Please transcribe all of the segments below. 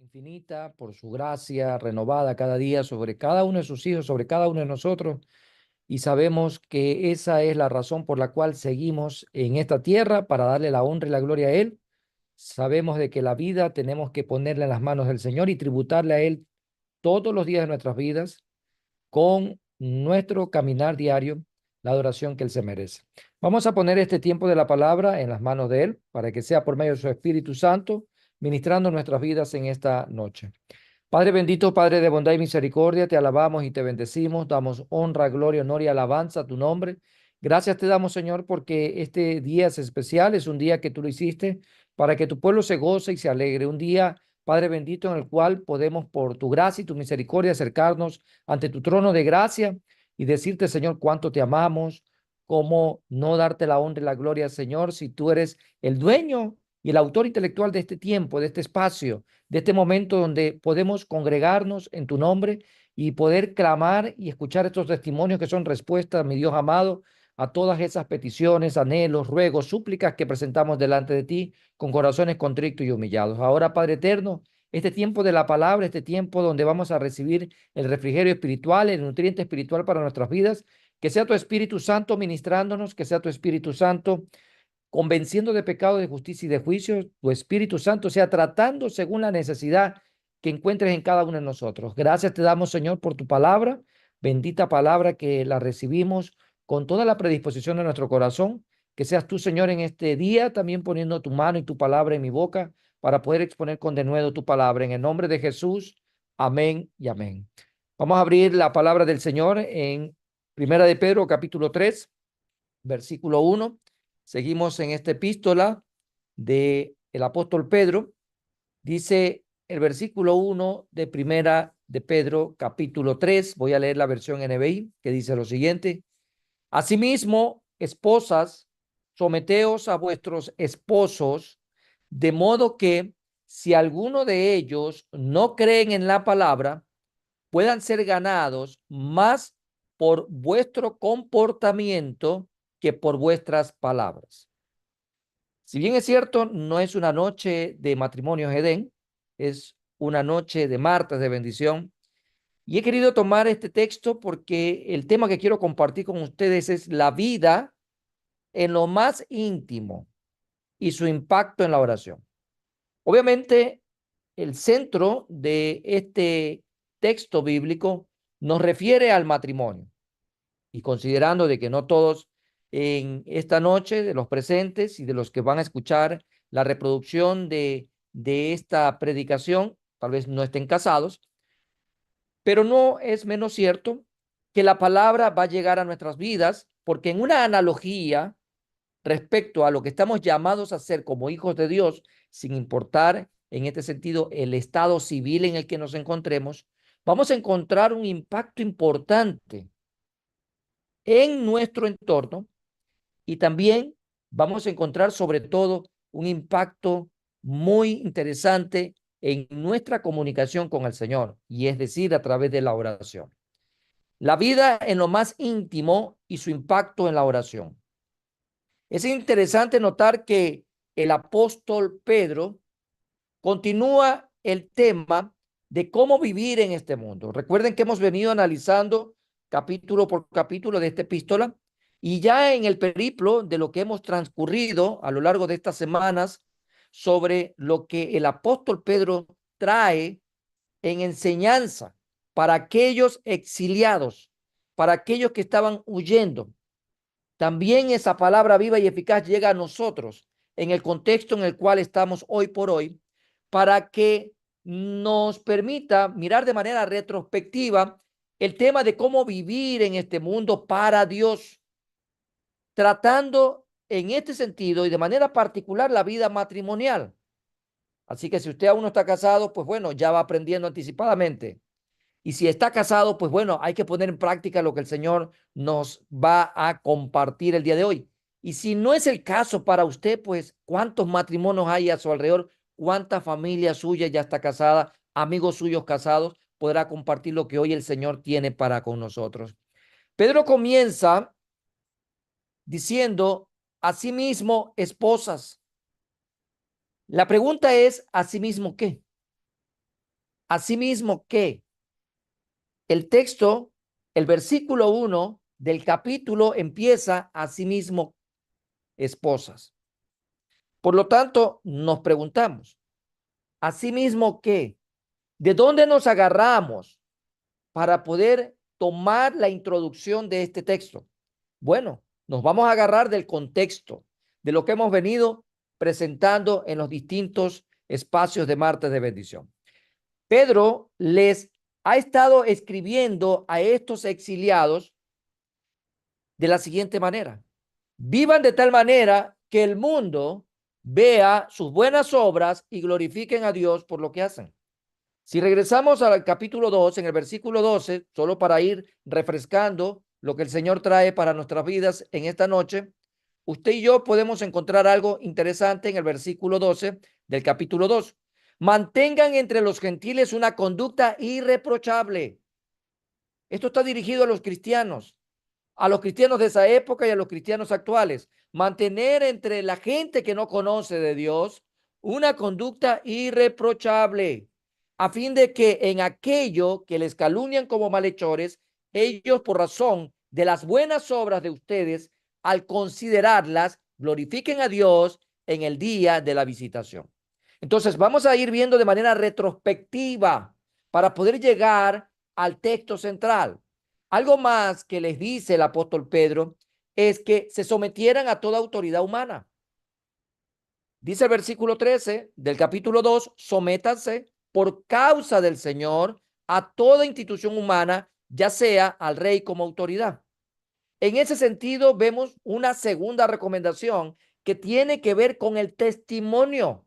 infinita, por su gracia renovada cada día sobre cada uno de sus hijos, sobre cada uno de nosotros. Y sabemos que esa es la razón por la cual seguimos en esta tierra, para darle la honra y la gloria a Él. Sabemos de que la vida tenemos que ponerla en las manos del Señor y tributarle a Él todos los días de nuestras vidas con nuestro caminar diario, la adoración que Él se merece. Vamos a poner este tiempo de la palabra en las manos de Él, para que sea por medio de su Espíritu Santo, ministrando nuestras vidas en esta noche. Padre bendito, Padre de bondad y misericordia, te alabamos y te bendecimos, damos honra, gloria, honor y alabanza a tu nombre. Gracias te damos, Señor, porque este día es especial, es un día que tú lo hiciste para que tu pueblo se goce y se alegre. Un día, Padre bendito, en el cual podemos, por tu gracia y tu misericordia, acercarnos ante tu trono de gracia y decirte, Señor, cuánto te amamos, cómo no darte la honra y la gloria, Señor, si tú eres el dueño y el autor intelectual de este tiempo, de este espacio, de este momento donde podemos congregarnos en tu nombre y poder clamar y escuchar estos testimonios que son respuestas, mi Dios amado, a todas esas peticiones, anhelos, ruegos, súplicas que presentamos delante de ti con corazones contritos y humillados. Ahora, Padre eterno, este tiempo de la palabra, este tiempo donde vamos a recibir el refrigerio espiritual, el nutriente espiritual para nuestras vidas, que sea tu Espíritu Santo ministrándonos, que sea tu Espíritu Santo convenciendo de pecado, de justicia y de juicio, tu Espíritu Santo sea tratando según la necesidad que encuentres en cada uno de nosotros. Gracias te damos, Señor, por tu palabra, bendita palabra que la recibimos con toda la predisposición de nuestro corazón. Que seas tú, Señor, en este día también poniendo tu mano y tu palabra en mi boca para poder exponer con denuedo tu palabra. En el nombre de Jesús, amén y amén. Vamos a abrir la palabra del Señor en Primera de Pedro, capítulo 3, versículo 1. Seguimos en esta epístola de el apóstol Pedro. Dice el versículo 1 de Primera de Pedro, capítulo 3. Voy a leer la versión NBI, que dice lo siguiente: Asimismo, esposas, someteos a vuestros esposos, de modo que si alguno de ellos no creen en la palabra, puedan ser ganados más por vuestro comportamiento que por vuestras palabras. Si bien es cierto, no es una noche de matrimonios Edén, es una noche de martes de bendición. Y he querido tomar este texto porque el tema que quiero compartir con ustedes es la vida en lo más íntimo y su impacto en la oración. Obviamente, el centro de este texto bíblico nos refiere al matrimonio. Y considerando de que no todos en esta noche, de los presentes y de los que van a escuchar la reproducción de esta predicación, tal vez no estén casados, pero no es menos cierto que la palabra va a llegar a nuestras vidas, porque en una analogía respecto a lo que estamos llamados a hacer como hijos de Dios, sin importar en este sentido el estado civil en el que nos encontremos, vamos a encontrar un impacto importante en nuestro entorno, y también vamos a encontrar sobre todo un impacto muy interesante en nuestra comunicación con el Señor, y es decir, a través de la oración. La vida en lo más íntimo y su impacto en la oración. Es interesante notar que el apóstol Pedro continúa el tema de cómo vivir en este mundo. Recuerden que hemos venido analizando capítulo por capítulo de esta epístola, y ya en el periplo de lo que hemos transcurrido a lo largo de estas semanas sobre lo que el apóstol Pedro trae en enseñanza para aquellos exiliados, para aquellos que estaban huyendo. También esa palabra viva y eficaz llega a nosotros en el contexto en el cual estamos hoy por hoy, para que nos permita mirar de manera retrospectiva el tema de cómo vivir en este mundo para Dios, tratando en este sentido y de manera particular la vida matrimonial. Así que si usted aún no está casado, pues bueno, ya va aprendiendo anticipadamente. Y si está casado, pues bueno, hay que poner en práctica lo que el Señor nos va a compartir el día de hoy. Y si no es el caso para usted, pues ¿cuántos matrimonios hay a su alrededor? ¿Cuánta familia suya ya está casada? Amigos suyos casados, podrá compartir lo que hoy el Señor tiene para con nosotros. Pedro comienza diciendo: asimismo, esposas. La pregunta es: ¿asimismo qué? Asimismo que el texto, el versículo 1 del capítulo empieza asimismo esposas. Por lo tanto, nos preguntamos, asimismo que, ¿de dónde nos agarramos para poder tomar la introducción de este texto? Bueno, nos vamos a agarrar del contexto, de lo que hemos venido presentando en los distintos espacios de martes de bendición. Pedro les ha estado escribiendo a estos exiliados de la siguiente manera: vivan de tal manera que el mundo vea sus buenas obras y glorifiquen a Dios por lo que hacen. Si regresamos al capítulo 2, en el versículo 12, solo para ir refrescando lo que el Señor trae para nuestras vidas en esta noche, usted y yo podemos encontrar algo interesante en el versículo 12 del capítulo 2. Mantengan entre los gentiles una conducta irreprochable. Esto está dirigido a los cristianos de esa época y a los cristianos actuales. Mantener entre la gente que no conoce de Dios una conducta irreprochable, a fin de que en aquello que les calumnian como malhechores, ellos por razón de las buenas obras de ustedes, al considerarlas, glorifiquen a Dios en el día de la visitación. Entonces vamos a ir viendo de manera retrospectiva para poder llegar al texto central. Algo más que les dice el apóstol Pedro es que se sometieran a toda autoridad humana. Dice el versículo 13 del capítulo 2, sométanse por causa del Señor a toda institución humana, ya sea al rey como autoridad. En ese sentido, vemos una segunda recomendación que tiene que ver con el testimonio.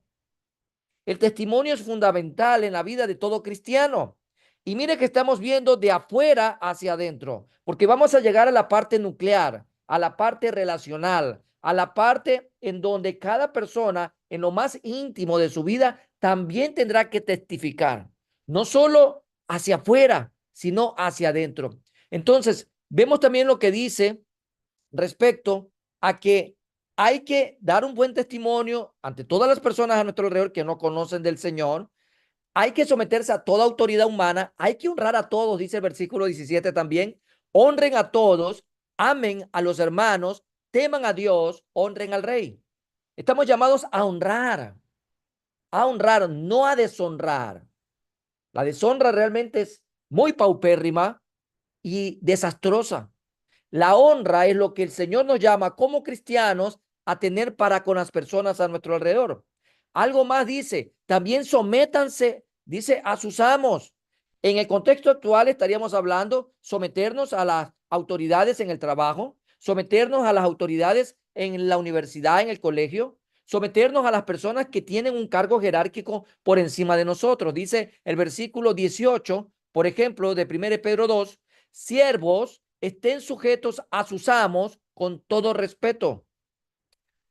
El testimonio es fundamental en la vida de todo cristiano. Y mire que estamos viendo de afuera hacia adentro, porque vamos a llegar a la parte nuclear, a la parte relacional, a la parte en donde cada persona, en lo más íntimo de su vida, también tendrá que testificar, no solo hacia afuera, sino hacia adentro. Entonces, vemos también lo que dice respecto a que hay que dar un buen testimonio ante todas las personas a nuestro alrededor que no conocen del Señor. Hay que someterse a toda autoridad humana. Hay que honrar a todos, dice el versículo 17 también. Honren a todos, amen a los hermanos, teman a Dios, honren al rey. Estamos llamados a honrar, no a deshonrar. La deshonra realmente es muy paupérrima y desastrosa. La honra es lo que el Señor nos llama como cristianos a tener para con las personas a nuestro alrededor. Algo más dice, también sométanse, dice, a sus amos. En el contexto actual estaríamos hablando someternos a las autoridades en el trabajo, someternos a las autoridades en la universidad, en el colegio, someternos a las personas que tienen un cargo jerárquico por encima de nosotros. Dice el versículo 18, por ejemplo, de 1 Pedro 2, siervos, estén sujetos a sus amos con todo respeto,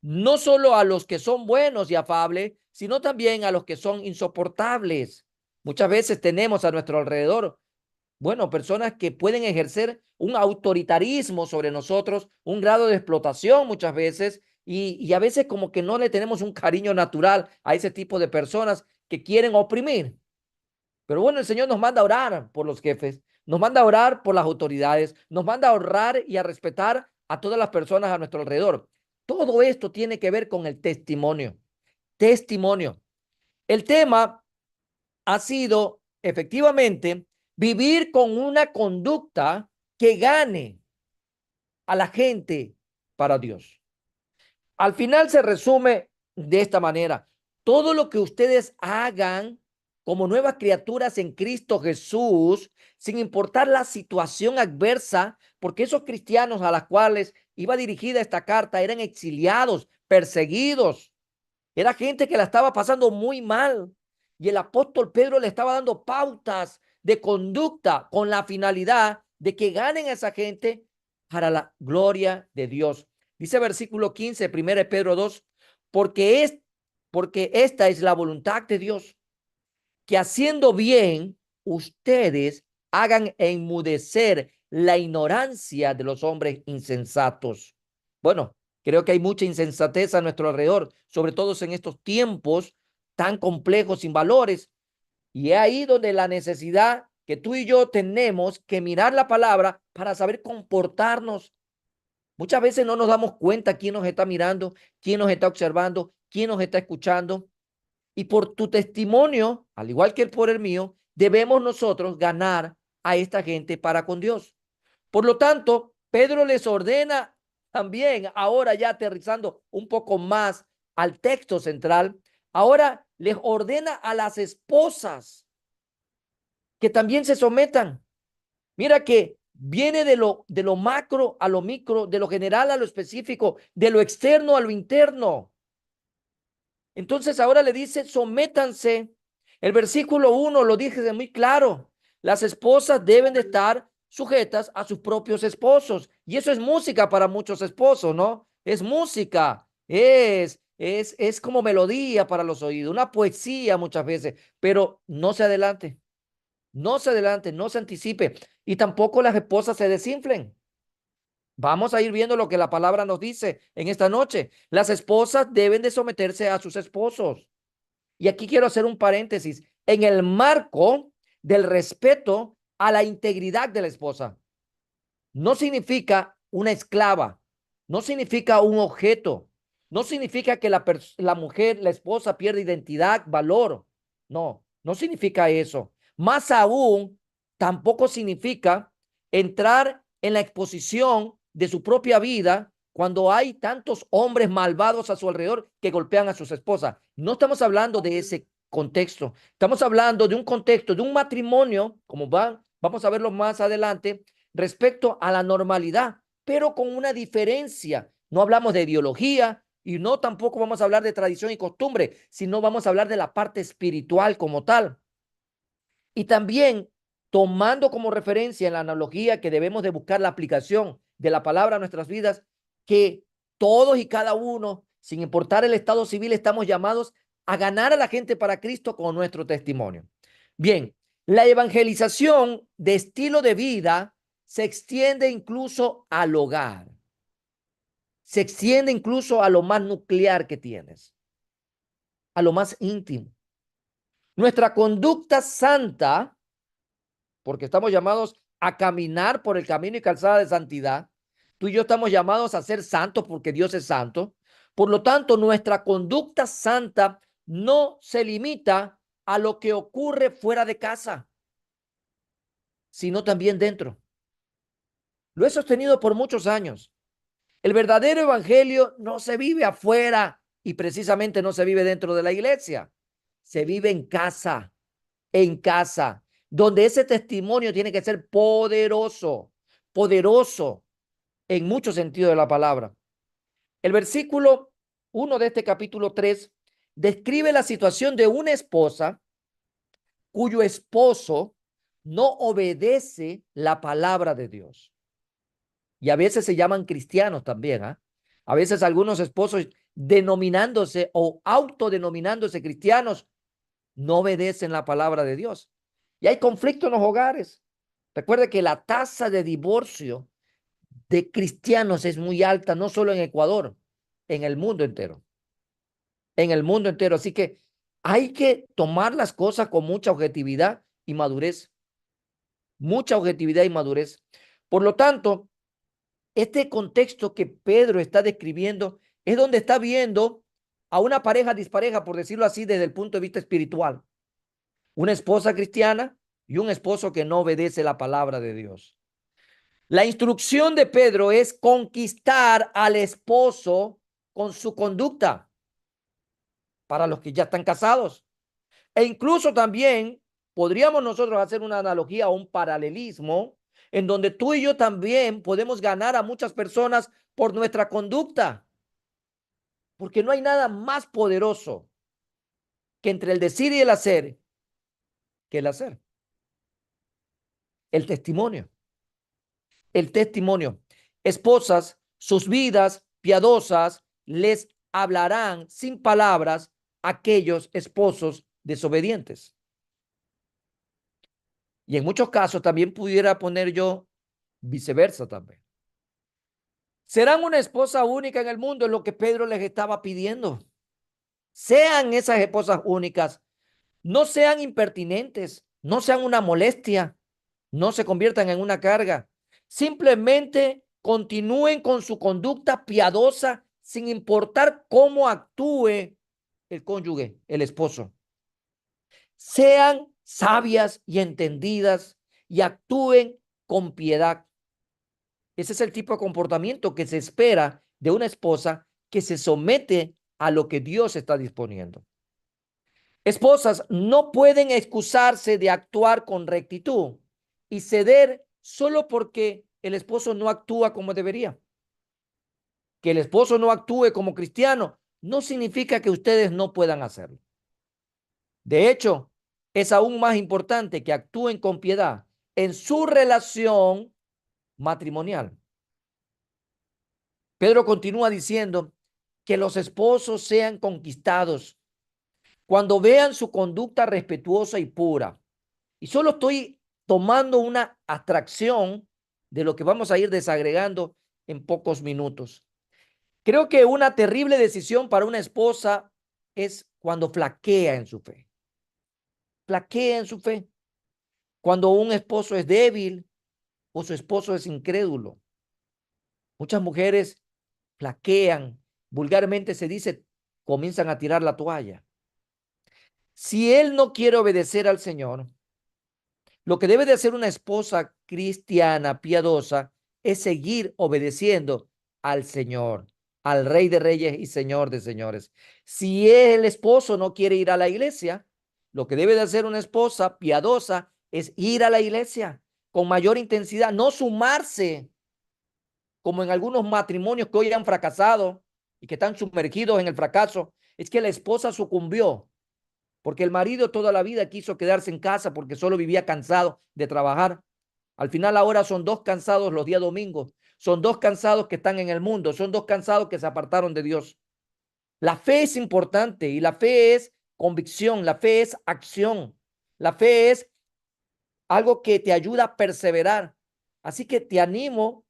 no solo a los que son buenos y afables, sino también a los que son insoportables. Muchas veces tenemos a nuestro alrededor, bueno, personas que pueden ejercer un autoritarismo sobre nosotros, un grado de explotación muchas veces, y a veces como que no le tenemos un cariño natural a ese tipo de personas que quieren oprimir. Pero bueno, el Señor nos manda a orar por los jefes, nos manda a orar por las autoridades, nos manda a honrar y a respetar a todas las personas a nuestro alrededor. Todo esto tiene que ver con el testimonio. Testimonio. El tema ha sido efectivamente vivir con una conducta que gane a la gente para Dios. Al final se resume de esta manera: todo lo que ustedes hagan como nuevas criaturas en Cristo Jesús, sin importar la situación adversa, porque esos cristianos a los cuales iba dirigida esta carta eran exiliados, perseguidos, era gente que la estaba pasando muy mal. Y el apóstol Pedro le estaba dando pautas de conducta con la finalidad de que ganen a esa gente para la gloria de Dios. Dice versículo 15, 1 Pedro 2, porque esta es la voluntad de Dios, que haciendo bien ustedes hagan enmudecer la ignorancia de los hombres insensatos. Bueno, creo que hay mucha insensatez a nuestro alrededor, sobre todo en estos tiempos tan complejos, sin valores. Y es ahí donde la necesidad que tú y yo tenemos que mirar la palabra para saber comportarnos. Muchas veces no nos damos cuenta quién nos está mirando, quién nos está observando, quién nos está escuchando. Y por tu testimonio, al igual que por el mío, debemos nosotros ganar a esta gente para con Dios. Por lo tanto, Pedro les ordena también, ahora ya aterrizando un poco más al texto central, ahora les ordena a las esposas que también se sometan. Mira que viene de lo macro a lo micro, de lo general a lo específico, de lo externo a lo interno. Entonces ahora le dice, sométanse. El versículo 1 lo dice muy claro. Las esposas deben de estar sujetas a sus propios esposos. Y eso es música para muchos esposos, ¿no? Es música, es como melodía para los oídos, una poesía muchas veces, pero no se adelante, no se adelante, no se anticipe. Y tampoco las esposas se desinflen. Vamos a ir viendo lo que la palabra nos dice en esta noche. Las esposas deben de someterse a sus esposos. Y aquí quiero hacer un paréntesis. En el marco del respeto a la integridad de la esposa. No significa una esclava. No significa un objeto. No significa que la mujer, la esposa, pierda identidad, valor. No, no significa eso. Más aún, tampoco significa entrar en la exposición de su propia vida cuando hay tantos hombres malvados a su alrededor que golpean a sus esposas. No estamos hablando de ese contexto. Estamos hablando de un contexto, de un matrimonio, como vamos a verlo más adelante, respecto a la normalidad, pero con una diferencia. No hablamos de ideología y no tampoco vamos a hablar de tradición y costumbre, sino vamos a hablar de la parte espiritual como tal. Y también tomando como referencia en la analogía que debemos de buscar la aplicación de la palabra a nuestras vidas, que todos y cada uno, sin importar el estado civil, estamos llamados a ganar a la gente para Cristo con nuestro testimonio. Bien, la evangelización de estilo de vida se extiende incluso al hogar, se extiende incluso a lo más nuclear que tienes, a lo más íntimo. Nuestra conducta santa, porque estamos llamados a caminar por el camino y calzada de santidad. Tú y yo estamos llamados a ser santos porque Dios es santo. Por lo tanto, nuestra conducta santa no se limita a lo que ocurre fuera de casa, sino también dentro. Lo he sostenido por muchos años. El verdadero evangelio no se vive afuera y precisamente no se vive dentro de la iglesia. Se vive en casa, donde ese testimonio tiene que ser poderoso, poderoso en mucho sentido de la palabra. El versículo 1 de este capítulo 3 describe la situación de una esposa cuyo esposo no obedece la palabra de Dios. Y a veces se llaman cristianos también, ¿ah? A veces algunos esposos denominándose o autodenominándose cristianos no obedecen la palabra de Dios. Y hay conflicto en los hogares. Recuerde que la tasa de divorcio de cristianos es muy alta, no solo en Ecuador, en el mundo entero. En el mundo entero. Así que hay que tomar las cosas con mucha objetividad y madurez. Mucha objetividad y madurez. Por lo tanto, este contexto que Pedro está describiendo es donde está viendo a una pareja dispareja, por decirlo así, desde el punto de vista espiritual. Una esposa cristiana y un esposo que no obedece la palabra de Dios. La instrucción de Pedro es conquistar al esposo con su conducta para los que ya están casados. E incluso también podríamos nosotros hacer una analogía o un paralelismo en donde tú y yo también podemos ganar a muchas personas por nuestra conducta. Porque no hay nada más poderoso que entre el decir y el hacer que el hacer. El testimonio. El testimonio. Esposas, sus vidas piadosas les hablarán sin palabras a aquellos esposos desobedientes. Y en muchos casos también pudiera poner yo viceversa también. Serán una esposa única en el mundo, es lo que Pedro les estaba pidiendo. Sean esas esposas únicas. No sean impertinentes, no sean una molestia, no se conviertan en una carga. Simplemente continúen con su conducta piadosa sin importar cómo actúe el cónyuge, el esposo. Sean sabias y entendidas y actúen con piedad. Ese es el tipo de comportamiento que se espera de una esposa que se somete a lo que Dios está disponiendo. Esposas no pueden excusarse de actuar con rectitud y ceder solo porque el esposo no actúa como debería. Que el esposo no actúe como cristiano no significa que ustedes no puedan hacerlo. De hecho, es aún más importante que actúen con piedad en su relación matrimonial. Pedro continúa diciendo que los esposos sean conquistados cuando vean su conducta respetuosa y pura. Y solo estoy tomando una abstracción de lo que vamos a ir desagregando en pocos minutos. Creo que una terrible decisión para una esposa es cuando flaquea en su fe. Flaquea en su fe. Cuando un esposo es débil o su esposo es incrédulo. Muchas mujeres flaquean, vulgarmente se dice, comienzan a tirar la toalla. Si él no quiere obedecer al Señor, lo que debe de hacer una esposa cristiana, piadosa, es seguir obedeciendo al Señor, al Rey de Reyes y Señor de Señores. Si el esposo no quiere ir a la iglesia, lo que debe de hacer una esposa piadosa es ir a la iglesia con mayor intensidad, no sumarse como en algunos matrimonios que hoy han fracasado y que están sumergidos en el fracaso. Es que la esposa sucumbió porque el marido toda la vida quiso quedarse en casa porque solo vivía cansado de trabajar. Al final ahora son dos cansados los días domingos, son dos cansados que están en el mundo, son dos cansados que se apartaron de Dios. La fe es importante y la fe es convicción, la fe es acción, la fe es algo que te ayuda a perseverar. Así que te animo,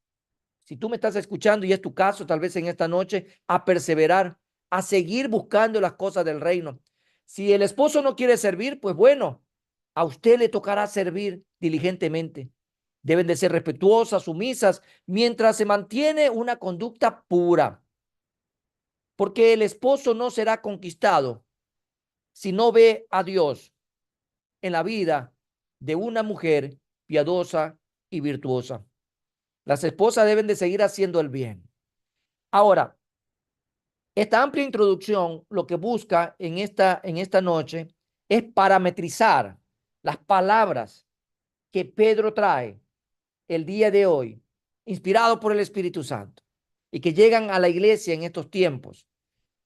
si tú me estás escuchando y es tu caso, tal vez en esta noche, a perseverar, a seguir buscando las cosas del reino. Si el esposo no quiere servir, pues bueno, a usted le tocará servir diligentemente. Deben de ser respetuosas, sumisas, mientras se mantiene una conducta pura. Porque el esposo no será conquistado si no ve a Dios en la vida de una mujer piadosa y virtuosa. Las esposas deben de seguir haciendo el bien. Ahora, esta amplia introducción lo que busca en esta noche es parametrizar las palabras que Pedro trae el día de hoy, inspirado por el Espíritu Santo, y que llegan a la iglesia en estos tiempos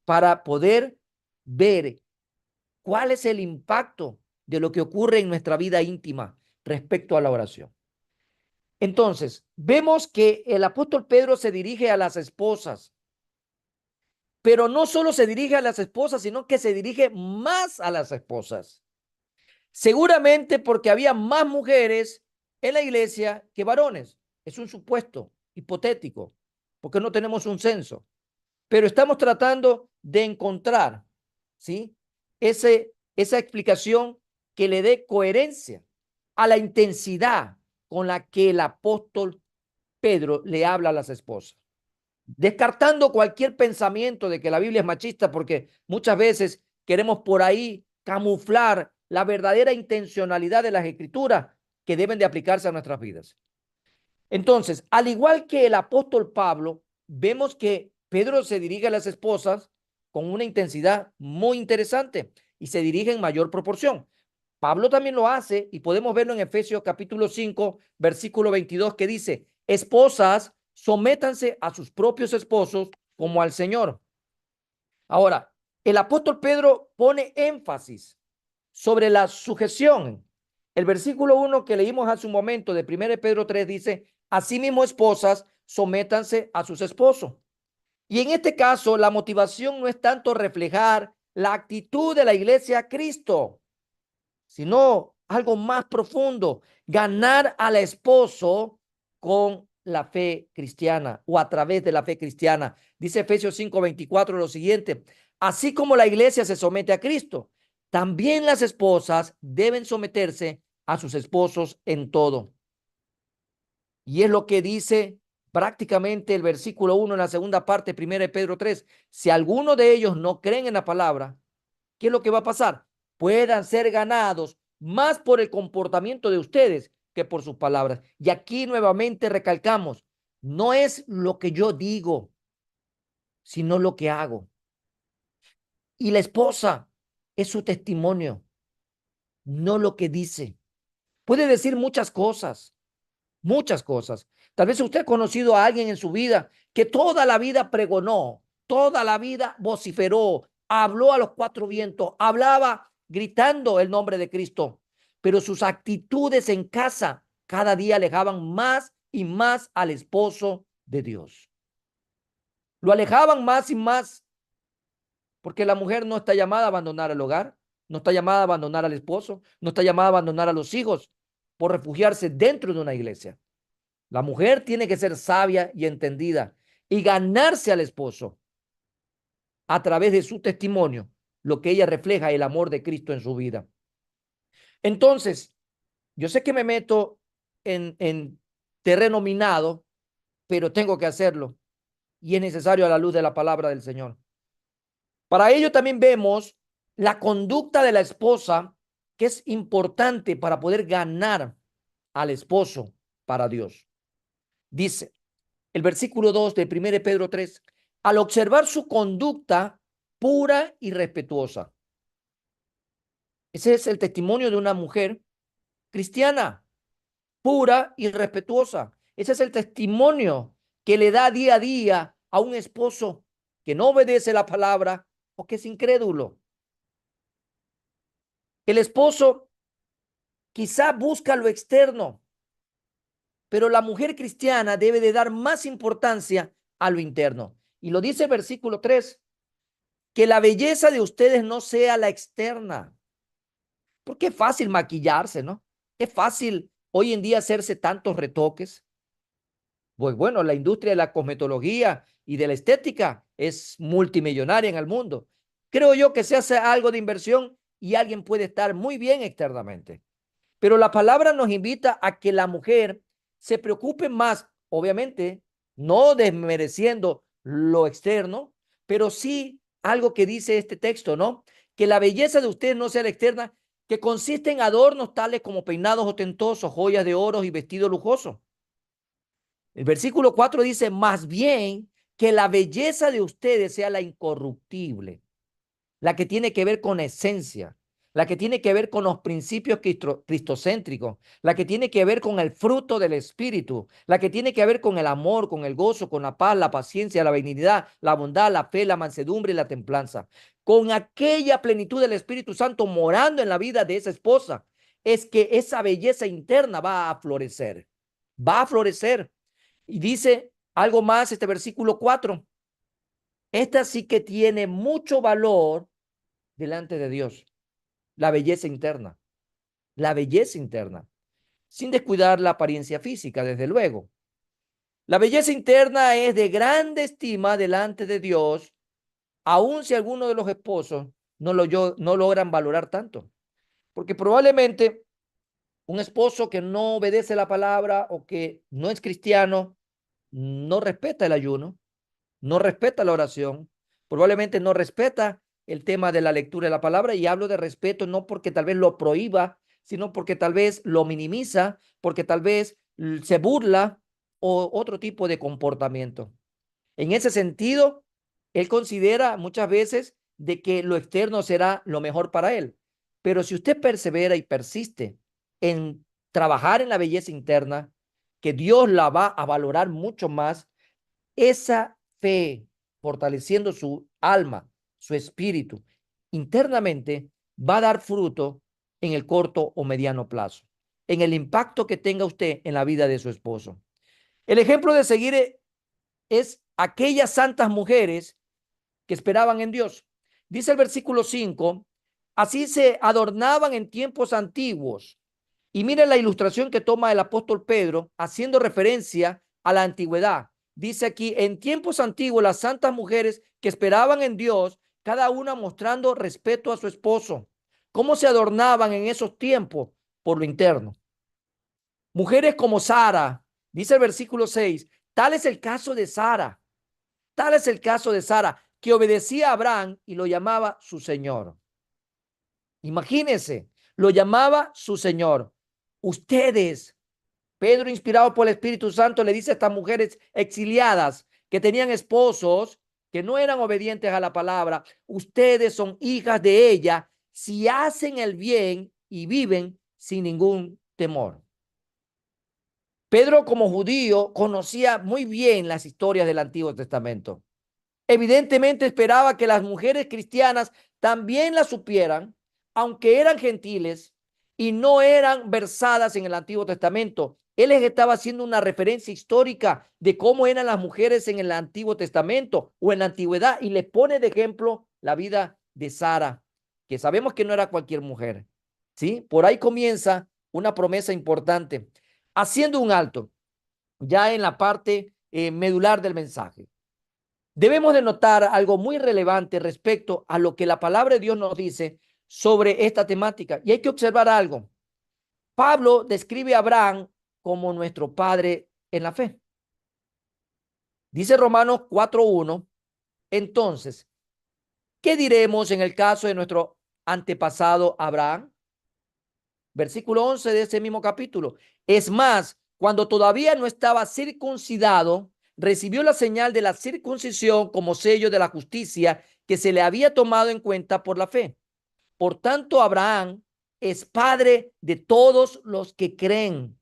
para poder ver cuál es el impacto de lo que ocurre en nuestra vida íntima respecto a la oración. Entonces, vemos que el apóstol Pedro se dirige a las esposas, pero no solo se dirige a las esposas, sino que se dirige más a las esposas. Seguramente porque había más mujeres en la iglesia que varones. Es un supuesto hipotético, porque no tenemos un censo. Pero estamos tratando de encontrar, ¿sí? Esa explicación que le dé coherencia a la intensidad con la que el apóstol Pedro le habla a las esposas. Descartando cualquier pensamiento de que la Biblia es machista, porque muchas veces queremos por ahí camuflar la verdadera intencionalidad de las escrituras que deben de aplicarse a nuestras vidas. Entonces, al igual que el apóstol Pablo, vemos que Pedro se dirige a las esposas con una intensidad muy interesante y se dirige en mayor proporción. Pablo también lo hace y podemos verlo en Efesios capítulo 5, versículo 22, que dice: esposas, sométanse a sus propios esposos como al Señor. Ahora, el apóstol Pedro pone énfasis sobre la sujeción. El versículo 1 que leímos hace un momento de 1 Pedro 3 dice: asimismo, esposas, sométanse a sus esposos. Y en este caso, la motivación no es tanto reflejar la actitud de la iglesia a Cristo, sino algo más profundo: ganar al esposo con la fe cristiana o a través de la fe cristiana. Dice Efesios 5:24 lo siguiente: así como la iglesia se somete a Cristo, también las esposas deben someterse a sus esposos en todo. Y es lo que dice prácticamente el versículo 1 en la segunda parte, 1 de Pedro 3. Si alguno de ellos no creen en la palabra, ¿qué es lo que va a pasar? Puedan ser ganados más por el comportamiento de ustedes que por sus palabras. Y aquí nuevamente recalcamos, no es lo que yo digo, sino lo que hago. Y la esposa es su testimonio, no lo que dice. Puede decir muchas cosas, muchas cosas. Tal vez usted ha conocido a alguien en su vida que toda la vida pregonó, toda la vida vociferó, habló a los cuatro vientos, hablaba gritando el nombre de Cristo, pero sus actitudes en casa cada día alejaban más y más al esposo de Dios. Lo alejaban más y más, porque la mujer no está llamada a abandonar el hogar, no está llamada a abandonar al esposo, no está llamada a abandonar a los hijos por refugiarse dentro de una iglesia. La mujer tiene que ser sabia y entendida y ganarse al esposo a través de su testimonio, lo que ella refleja el amor de Cristo en su vida. Entonces, yo sé que me meto en terreno minado, pero tengo que hacerlo y es necesario a la luz de la palabra del Señor. Para ello también vemos la conducta de la esposa, que es importante para poder ganar al esposo para Dios. Dice el versículo 2 de 1 de Pedro 3, al observar su conducta pura y respetuosa. Ese es el testimonio de una mujer cristiana, pura y respetuosa. Ese es el testimonio que le da día a día a un esposo que no obedece la palabra o que es incrédulo. El esposo quizá busca lo externo, pero la mujer cristiana debe de dar más importancia a lo interno. Y lo dice el versículo 3, que la belleza de ustedes no sea la externa. Porque es fácil maquillarse, ¿no? Es fácil hoy en día hacerse tantos retoques. Pues bueno, la industria de la cosmetología y de la estética es multimillonaria en el mundo. Creo yo que se hace algo de inversión y alguien puede estar muy bien externamente. Pero la palabra nos invita a que la mujer se preocupe más, obviamente, no desmereciendo lo externo, pero sí algo que dice este texto, ¿no? Que la belleza de ustedes no sea la externa, que consiste en adornos tales como peinados ostentosos, joyas de oro y vestidos lujosos. El versículo 4 dice, más bien que la belleza de ustedes sea la incorruptible, la que tiene que ver con esencia, la que tiene que ver con los principios cristocéntricos, la que tiene que ver con el fruto del Espíritu, la que tiene que ver con el amor, con el gozo, con la paz, la paciencia, la benignidad, la bondad, la fe, la mansedumbre y la templanza. Con aquella plenitud del Espíritu Santo morando en la vida de esa esposa, es que esa belleza interna va a florecer, va a florecer. Y dice algo más este versículo 4. Esta sí que tiene mucho valor delante de Dios. La belleza interna, la belleza interna, sin descuidar la apariencia física, desde luego. La belleza interna es de grande estima delante de Dios, aun si alguno de los esposos no logran valorar tanto. Porque probablemente un esposo que no obedece la palabra o que no es cristiano, no respeta el ayuno, no respeta la oración, probablemente no respeta el tema de la lectura de la palabra, y hablo de respeto no porque tal vez lo prohíba, sino porque tal vez lo minimiza, porque tal vez se burla o otro tipo de comportamiento. En ese sentido, él considera muchas veces de que lo externo será lo mejor para él. Pero si usted persevera y persiste en trabajar en la belleza interna, que Dios la va a valorar mucho más, esa fe, fortaleciendo su alma, su espíritu, internamente, va a dar fruto en el corto o mediano plazo, en el impacto que tenga usted en la vida de su esposo. El ejemplo de seguir es aquellas santas mujeres que esperaban en Dios. Dice el versículo 5, así se adornaban en tiempos antiguos. Y mire la ilustración que toma el apóstol Pedro, haciendo referencia a la antigüedad. Dice aquí, en tiempos antiguos, las santas mujeres que esperaban en Dios, cada una mostrando respeto a su esposo, ¿Cómo se adornaban en esos tiempos? Por lo interno. Mujeres como Sara, dice el versículo 6, tal es el caso de Sara, tal es el caso de Sara, que obedecía a Abraham y lo llamaba su Señor. Imagínense, lo llamaba su Señor. Ustedes, Pedro, inspirado por el Espíritu Santo, le dice a estas mujeres exiliadas que tenían esposos que no eran obedientes a la palabra, ustedes son hijas de ella si hacen el bien y viven sin ningún temor. Pedro, como judío, conocía muy bien las historias del Antiguo Testamento. Evidentemente esperaba que las mujeres cristianas también las supieran, aunque eran gentiles y no eran versadas en el Antiguo Testamento. Él les estaba haciendo una referencia histórica de cómo eran las mujeres en el Antiguo Testamento o en la antigüedad, y le pone de ejemplo la vida de Sara, que sabemos que no era cualquier mujer. ¿Sí? Por ahí comienza una promesa importante, haciendo un alto ya en la parte medular del mensaje. Debemos de notar algo muy relevante respecto a lo que la palabra de Dios nos dice sobre esta temática. Y hay que observar algo. Pablo describe a Abraham como nuestro padre en la fe. Dice Romanos 4:1. Entonces, ¿qué diremos en el caso de nuestro antepasado Abraham? Versículo 11 de ese mismo capítulo. Es más, cuando todavía no estaba circuncidado, recibió la señal de la circuncisión como sello de la justicia que se le había tomado en cuenta por la fe. Por tanto, Abraham es padre de todos los que creen,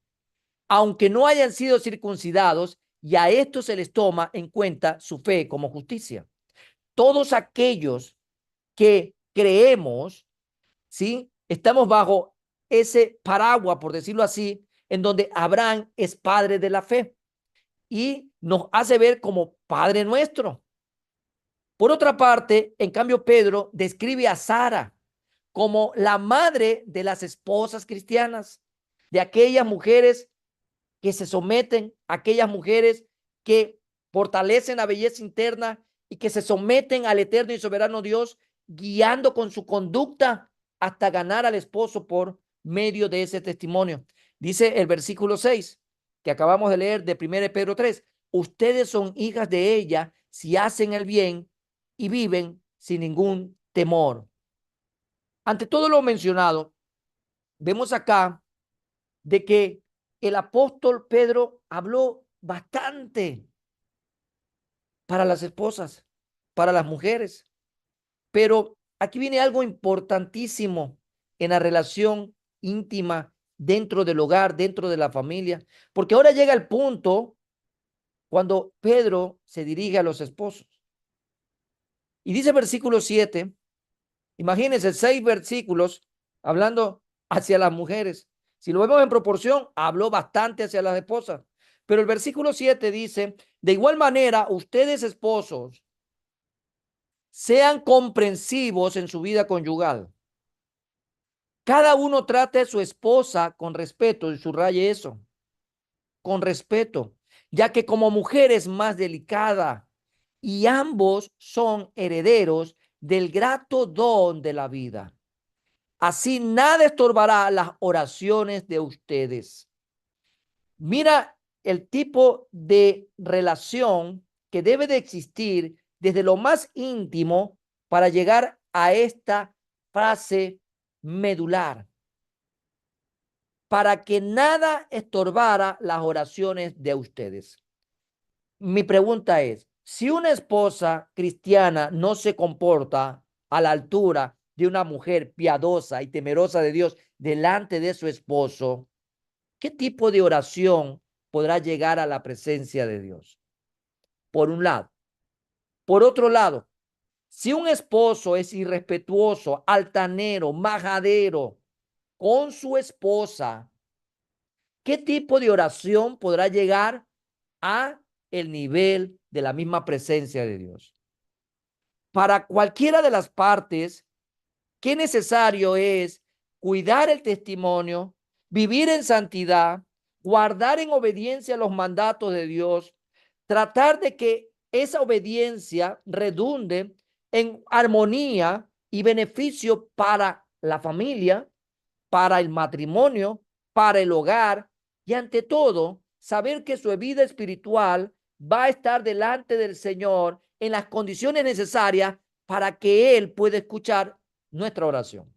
aunque no hayan sido circuncidados, y a estos se les toma en cuenta su fe como justicia. Todos aquellos que creemos, ¿sí? Estamos bajo ese paraguas, por decirlo así, en donde Abraham es padre de la fe y nos hace ver como Padre nuestro. Por otra parte, en cambio, Pedro describe a Sara como la madre de las esposas cristianas, de aquellas mujeres que se someten, aquellas mujeres que fortalecen la belleza interna y que se someten al eterno y soberano Dios, guiando con su conducta hasta ganar al esposo por medio de ese testimonio. Dice el versículo 6 que acabamos de leer de 1 Pedro 3, ustedes son hijas de ella si hacen el bien y viven sin ningún temor. Ante todo lo mencionado, vemos acá de que el apóstol Pedro habló bastante para las esposas, para las mujeres, pero aquí viene algo importantísimo en la relación íntima dentro del hogar, dentro de la familia, porque ahora llega el punto cuando Pedro se dirige a los esposos. Y dice versículo 7, imagínense 6 versículos hablando hacia las mujeres. Si lo vemos en proporción, habló bastante hacia las esposas. Pero el versículo 7 dice, de igual manera, ustedes esposos, sean comprensivos en su vida conyugal. Cada uno trate a su esposa con respeto, y subraye eso, con respeto, ya que como mujer es más delicada y ambos son herederos del grato don de la vida. Así nada estorbará las oraciones de ustedes. Mira el tipo de relación que debe de existir desde lo más íntimo para llegar a esta frase medular, para que nada estorbara las oraciones de ustedes. Mi pregunta es, si una esposa cristiana no se comporta a la altura de una mujer piadosa y temerosa de Dios delante de su esposo, ¿qué tipo de oración podrá llegar a la presencia de Dios? Por un lado. Por otro lado, si un esposo es irrespetuoso, altanero, majadero con su esposa, ¿qué tipo de oración podrá llegar a el nivel de la misma presencia de Dios? Para cualquiera de las partes, qué necesario es cuidar el testimonio, vivir en santidad, guardar en obediencia los mandatos de Dios, tratar de que esa obediencia redunde en armonía y beneficio para la familia, para el matrimonio, para el hogar y ante todo, saber que su vida espiritual va a estar delante del Señor en las condiciones necesarias para que Él pueda escuchar nuestra oración.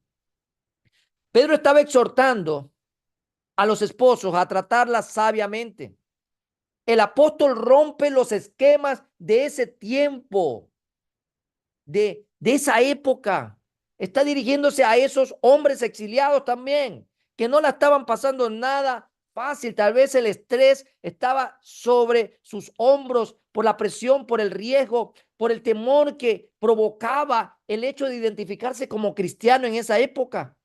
Pedro estaba exhortando a los esposos a tratarla sabiamente. El apóstol rompe los esquemas de ese tiempo, de esa época. Está dirigiéndose a esos hombres exiliados también, que no la estaban pasando nada fácil. Tal vez el estrés estaba sobre sus hombros por la presión, por el riesgo, por el temor que provocaba el hecho de identificarse como cristiano en esa época.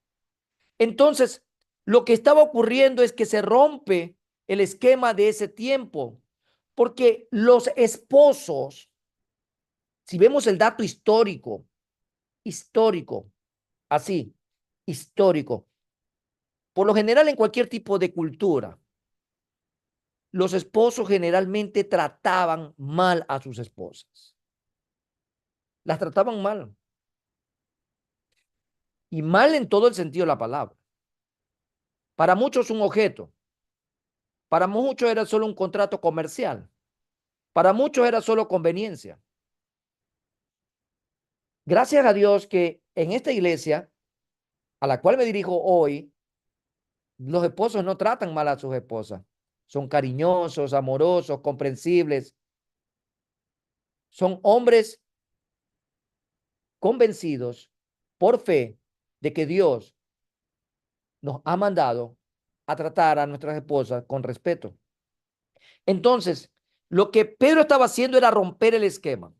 Entonces, lo que estaba ocurriendo es que se rompe el esquema de ese tiempo, porque los esposos, si vemos el dato histórico, así, histórico, por lo general en cualquier tipo de cultura, los esposos generalmente trataban mal a sus esposas. Las trataban mal. Y mal en todo el sentido de la palabra. Para muchos un objeto. Para muchos era solo un contrato comercial. Para muchos era solo conveniencia. Gracias a Dios que en esta iglesia a la cual me dirijo hoy, los esposos no tratan mal a sus esposas. Son cariñosos, amorosos, comprensibles. Son hombres convencidos por fe de que Dios nos ha mandado a tratar a nuestras esposas con respeto. Entonces, lo que Pedro estaba haciendo era romper el esquema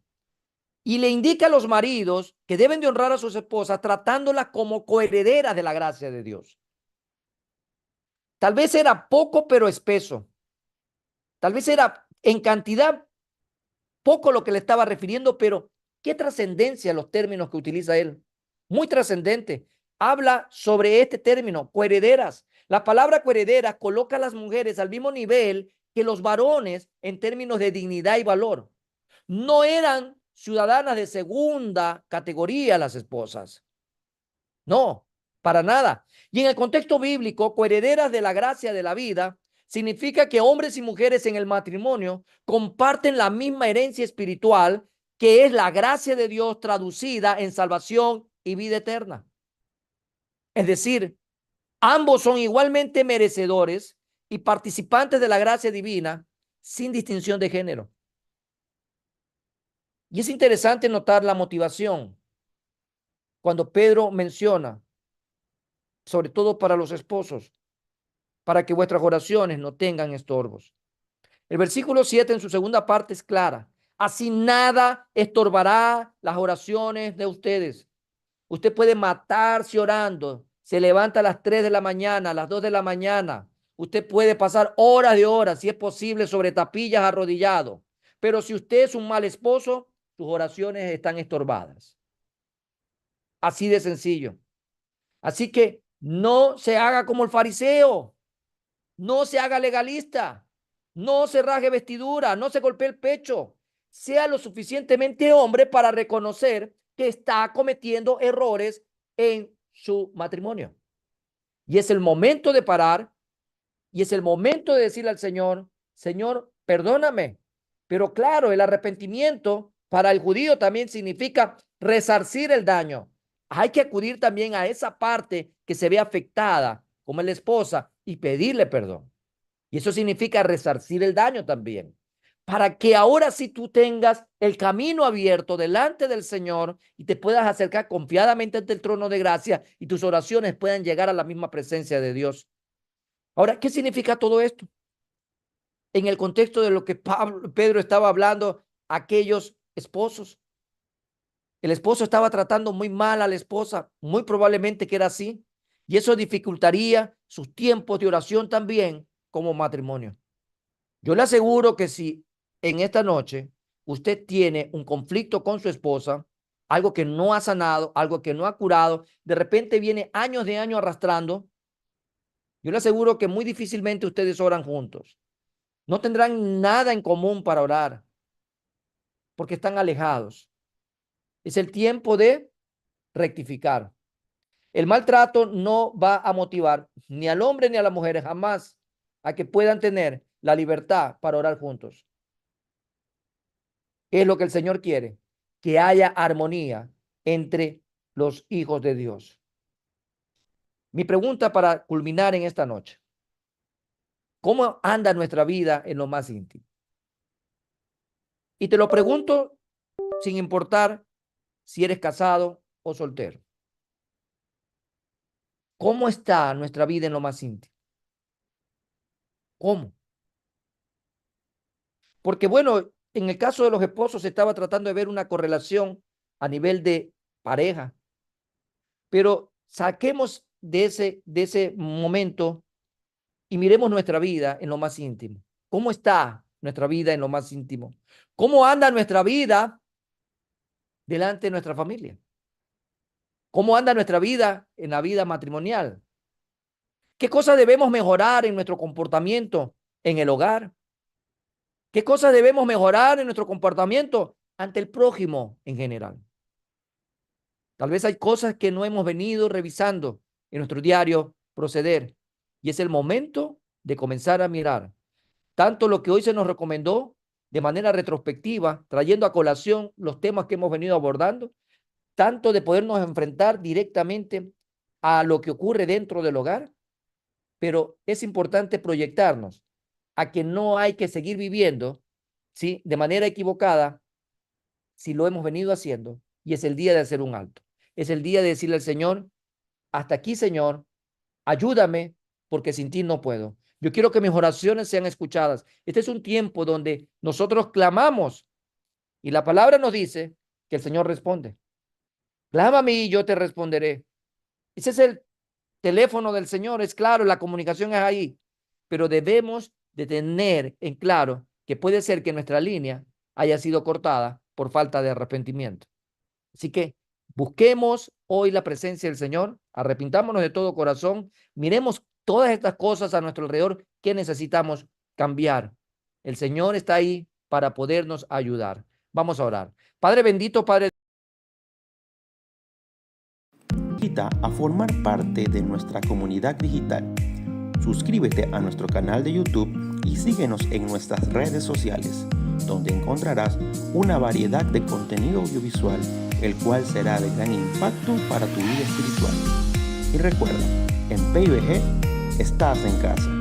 y le indica a los maridos que deben de honrar a sus esposas tratándolas como coherederas de la gracia de Dios. Tal vez era poco, pero espeso. Tal vez era en cantidad poco lo que le estaba refiriendo, pero qué trascendencia los términos que utiliza él. Muy trascendente. Habla sobre este término, coherederas. La palabra coherederas coloca a las mujeres al mismo nivel que los varones en términos de dignidad y valor. No eran ciudadanas de segunda categoría las esposas. No, para nada. Y en el contexto bíblico, coherederas de la gracia de la vida significa que hombres y mujeres en el matrimonio comparten la misma herencia espiritual, que es la gracia de Dios traducida en salvación y vida eterna. Es decir, ambos son igualmente merecedores y participantes de la gracia divina sin distinción de género. Y es interesante notar la motivación cuando Pedro menciona, sobre todo para los esposos, para que vuestras oraciones no tengan estorbos. El versículo 7 en su segunda parte es clara. Así nada estorbará las oraciones de ustedes. Usted puede matarse orando. Se levanta a las 3 de la mañana, a las 2 de la mañana. Usted puede pasar horas de horas, si es posible, sobre tapillas arrodillado. Pero si usted es un mal esposo, sus oraciones están estorbadas. Así de sencillo. Así que no se haga como el fariseo. No se haga legalista, no se rasgue vestidura, no se golpee el pecho. Sea lo suficientemente hombre para reconocer que está cometiendo errores en su matrimonio. Y es el momento de parar y es el momento de decirle al Señor, Señor, perdóname. Pero claro, el arrepentimiento para el judío también significa resarcir el daño. Hay que acudir también a esa parte que se ve afectada, como la esposa, y pedirle perdón. Y eso significa resarcir el daño también. Para que ahora sí tú tengas el camino abierto delante del Señor y te puedas acercar confiadamente ante el trono de gracia y tus oraciones puedan llegar a la misma presencia de Dios. Ahora, ¿qué significa todo esto? En el contexto de lo que Pedro estaba hablando, aquellos esposos. El esposo estaba tratando muy mal a la esposa, muy probablemente que era así, y eso dificultaría sus tiempos de oración también como matrimonio. Yo le aseguro que si en esta noche usted tiene un conflicto con su esposa, algo que no ha sanado, algo que no ha curado, de repente viene años de años arrastrando, yo le aseguro que muy difícilmente ustedes oran juntos. No tendrán nada en común para orar porque están alejados. Es el tiempo de rectificar. El maltrato no va a motivar ni al hombre ni a la mujer jamás a que puedan tener la libertad para orar juntos. Es lo que el Señor quiere, que haya armonía entre los hijos de Dios. Mi pregunta para culminar en esta noche: ¿cómo anda nuestra vida en lo más íntimo? Y te lo pregunto sin importar si eres casado o soltero. ¿Cómo está nuestra vida en lo más íntimo? ¿Cómo? Porque bueno, en el caso de los esposos se estaba tratando de ver una correlación a nivel de pareja, pero saquemos de ese momento y miremos nuestra vida en lo más íntimo. ¿Cómo está nuestra vida en lo más íntimo? ¿Cómo anda nuestra vida delante de nuestra familia? ¿Cómo anda nuestra vida en la vida matrimonial? ¿Qué cosas debemos mejorar en nuestro comportamiento en el hogar? ¿Qué cosas debemos mejorar en nuestro comportamiento ante el prójimo en general? Tal vez hay cosas que no hemos venido revisando en nuestro diario proceder y es el momento de comenzar a mirar tanto lo que hoy se nos recomendó de manera retrospectiva, trayendo a colación los temas que hemos venido abordando, tanto de podernos enfrentar directamente a lo que ocurre dentro del hogar, pero es importante proyectarnos a que no hay que seguir viviendo, ¿sí?, de manera equivocada si lo hemos venido haciendo, y es el día de hacer un alto. Es el día de decirle al Señor: hasta aquí, Señor, ayúdame, porque sin ti no puedo. Yo quiero que mis oraciones sean escuchadas. Este es un tiempo donde nosotros clamamos y la palabra nos dice que el Señor responde. Clama a mí y yo te responderé. Ese es el teléfono del Señor, es claro, la comunicación es ahí, pero debemos de tener en claro que puede ser que nuestra línea haya sido cortada por falta de arrepentimiento. Así que busquemos hoy la presencia del Señor, arrepintámonos de todo corazón, miremos todas estas cosas a nuestro alrededor que necesitamos cambiar. El Señor está ahí para podernos ayudar. Vamos a orar. Padre bendito, Padre. Invita a formar parte de nuestra comunidad digital. Suscríbete a nuestro canal de YouTube y síguenos en nuestras redes sociales, donde encontrarás una variedad de contenido audiovisual, el cual será de gran impacto para tu vida espiritual. Y recuerda, en PIBG estás en casa.